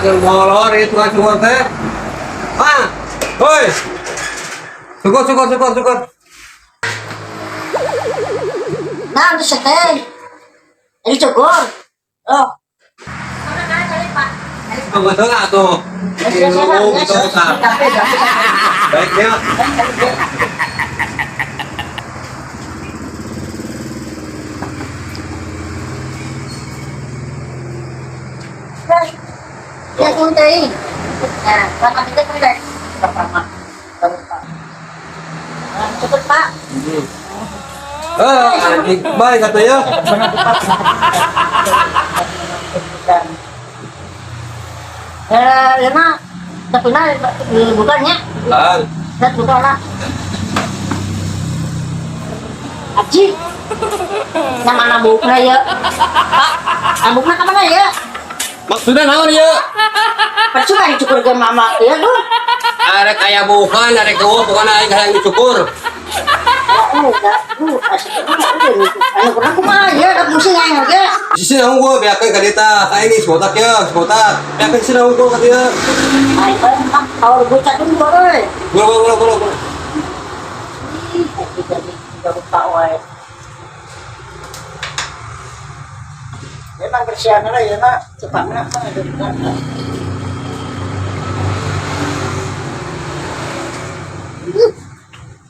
Akan molor itu kan syukur teh. Ah, woi. Syukur. Nah, itu seteng. Ini cukur. Oh. Betul nggak tuh? Ilmu itu usah. Baiknya. Ya, kuntai. Nah, sama kita kuntai. Cukup, Pak. Anjing baik katanya. Ya mah, tapi nah bukannya, Lan, bukan lah. Aji, nama nabukna ya, Pak, nabukna kemana ya? maksudnya naon ya? Percuma dicukur ke mama ya dulu. Arek aya bukan, arek eueuh bukan aing hayang dicukur. Enggak, anu pernah kumaha ya, da pusing aing oge. Sisi naon gua beakeun ka dieu tah. Ka ini sekotak ya, sekotak. Beakeun sisi naon gua ka dieu. Aing mah kalau bocah dulu euy. Gula. Tidak lupa wae. Memang bersihan lah ya nak, cepatnya apa ada bukan.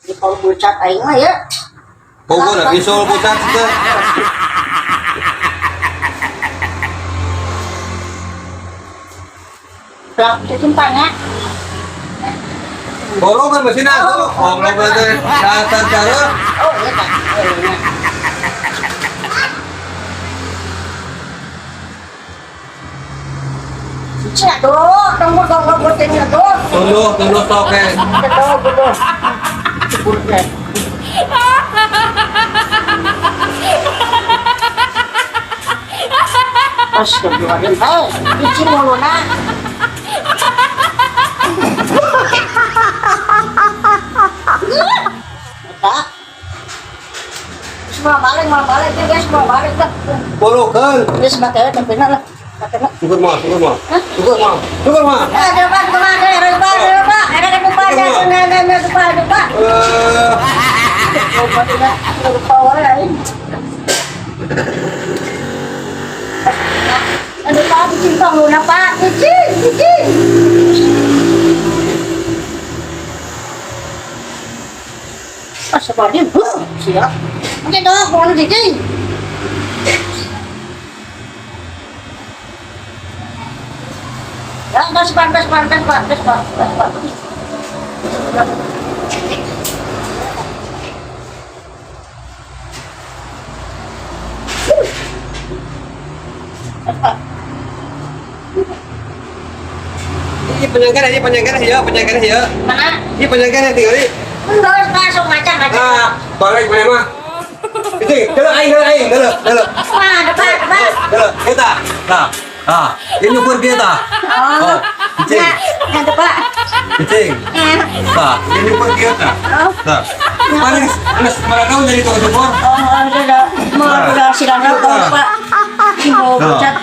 Ini kalau bucat aing mah ya. Pokok na bisol pucat teh. Belak cintanya. Bolong kan mesin aku. Bolong teh. Dasar cara. Oh iya kan. Cina tuh, tunggu buatin tuh. Tunduk toke. Tuh. Cukur deh. Astagfirullahaladzim. Izin mulu nak. Tak. Semua balik tuh guys, semua balik tuh. Bolongkan. Ini sebagai tapi lah. Syukur mah. Ada pak, Aduh pak, cinta lu pak, izin. Sebaliknya, siap. Oke dong, mau izin. Ya, gas pak. Ini penyangkar ya. Mana? Ini penyangkar tinggal di. Enggak, langsung macam. Nah, balik mana mah? Itu, aing, dulu. Wah, depan. Dulu, kita. Nah, ini nyukur kita. Oh, cicing. Yang depan. Cicing. Nah, ini nyukur kita. Nah, paling mereka jadi tukang syukur. Udah silahkan Pak. Simbol bucat.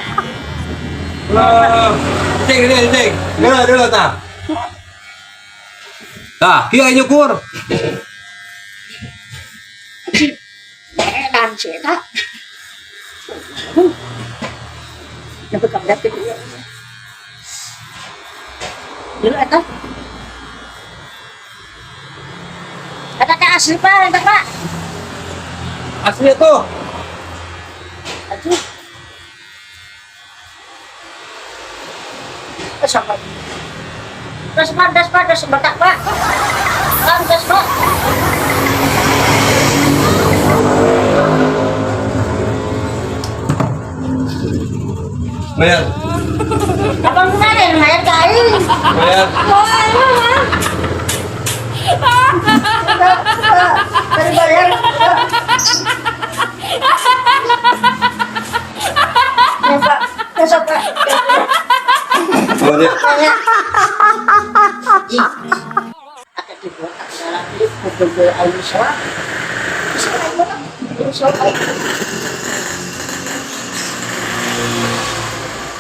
Cicing. Dulu, tah. Nah, kia nyukur. Dan sih, tak. Dapat kabar itu. Dulu eta. Ada teh asli Pak, Pak. Aslinya tuh. Aduh. Sampai. Das batak Pak. Das Pak. Bayar. Abang kemarin bayar kain. Bayar. Dari bayar. Ya Pak, besok Pak. Bayar. Akan dibuat dalam lift mobil Aisyah. Bisa lagi, Pak.